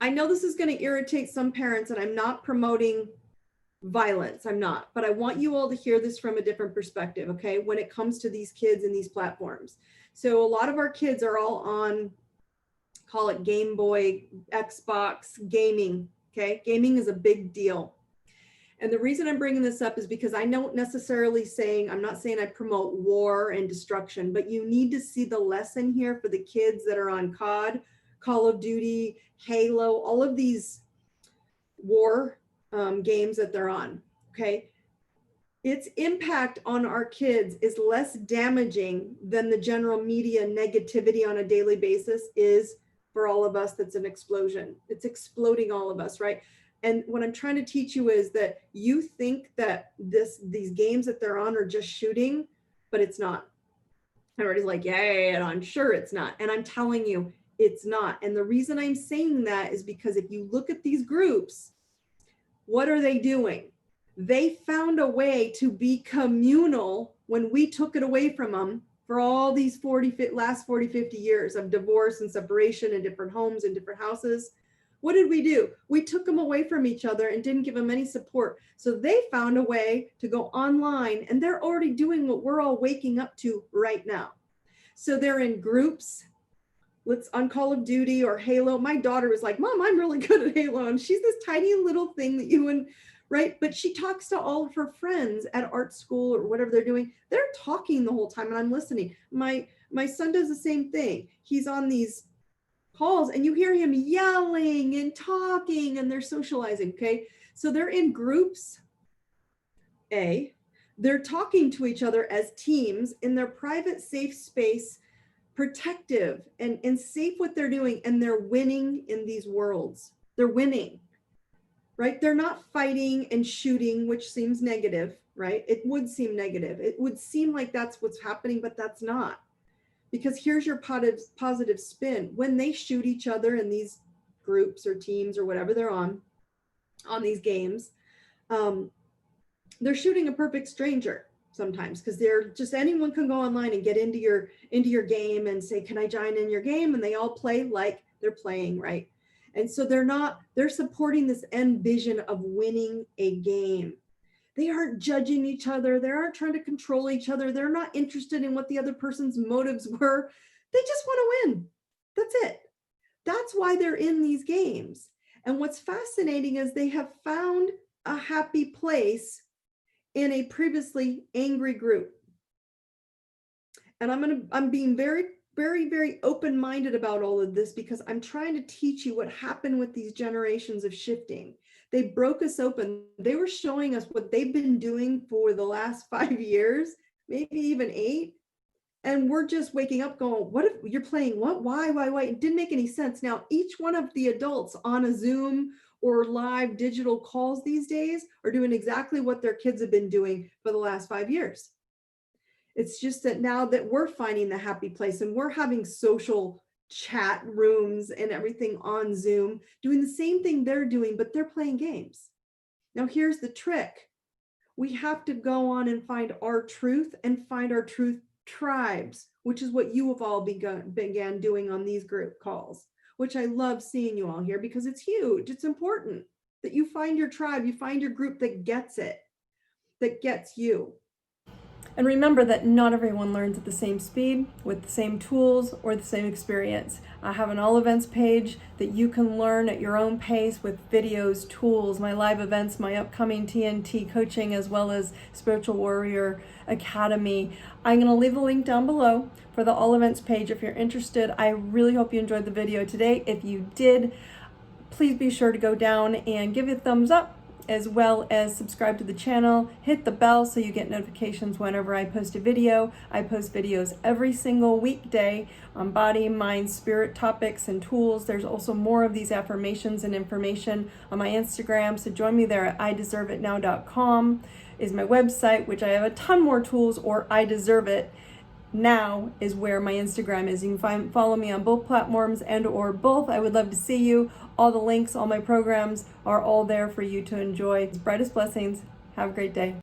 I know this is going to irritate some parents, and I'm not promoting violence. I'm not, but I want you all to hear this from a different perspective, okay? When it comes to these kids and these platforms. So a lot of our kids are all on, call it Game Boy, Xbox, gaming, okay? Gaming is a big deal. And the reason I'm bringing this up is because I'm not saying I promote war and destruction, but you need to see the lesson here for the kids that are on COD, Call of Duty, Halo, all of these war games that they're on, okay? Its impact on our kids is less damaging than the general media negativity on a daily basis is for all of us. That's an explosion. It's exploding all of us, right? And what I'm trying to teach you is that you think that these games that they're on are just shooting, but it's not. Everybody's like, yeah, and I'm sure it's not. And I'm telling you, it's not. And the reason I'm saying that is because if you look at these groups, what are they doing? They found a way to be communal when we took it away from them for all these last 40, 50 years of divorce and separation in different homes and different houses. What did we do? We took them away from each other and didn't give them any support. So they found a way to go online, and they're already doing what we're all waking up to right now. So they're in groups. Let's on Call of Duty or Halo. My daughter was like, Mom, I'm really good at Halo. And she's this tiny little thing that right? But she talks to all of her friends at art school or whatever they're doing. They're talking the whole time and I'm listening. My son does the same thing. He's on these calls and you hear him yelling and talking and they're socializing, okay? So they're in groups, they're talking to each other as teams in their private, safe space, protective and safe what they're doing, and they're winning in these worlds. They're winning, right? They're not fighting and shooting, which seems negative, right? It would seem negative. It would seem like that's what's happening, but that's not. Because here's your positive spin. When they shoot each other in these groups or teams or whatever they're on these games, they're shooting a perfect stranger sometimes, because they're just, anyone can go online and get into your game and say, can I join in your game? And they all play like they're playing, right? And so they're supporting this end vision of winning a game. They aren't judging each other. They aren't trying to control each other. They're not interested in what the other person's motives were. They just want to win. That's it. That's why they're in these games. And what's fascinating is they have found a happy place in a previously angry group. And I'm being very, very, very open-minded about all of this because I'm trying to teach you what happened with these generations of shifting. They broke us open. They were showing us what they've been doing for the last 5 years, maybe even 8. And we're just waking up going, what if you're playing what? Why? It didn't make any sense. Now, each one of the adults on a Zoom or live digital calls these days are doing exactly what their kids have been doing for the last 5 years. It's just that now that we're finding the happy place and we're having social chat rooms and everything on Zoom, doing the same thing they're doing, but they're playing games. Now, here's the trick. We have to go on and find our truth and find our truth tribes, which is what you have all began doing on these group calls, which I love seeing you all here because it's huge. It's important that you find your tribe, you find your group that gets it, that gets you. And remember that not everyone learns at the same speed, with the same tools, or the same experience. I have an all events page that you can learn at your own pace with videos, tools, my live events, my upcoming TNT coaching, as well as Spiritual Warrior Academy. I'm going to leave the link down below for the all events page if you're interested. I really hope you enjoyed the video today. If you did, please be sure to go down and give it a thumbs up, as well as subscribe to the channel, hit the bell so you get notifications whenever I post a video. I post videos every single weekday on body, mind, spirit topics and tools. There's also more of these affirmations and information on my Instagram, so join me there at ideserveitnow.com is my website, which I have a ton more tools, or I Deserve It Now is where my Instagram is. You can follow me on both platforms or both. I would love to see you. All the links, all my programs are all there for you to enjoy. Brightest blessings. Have a great day.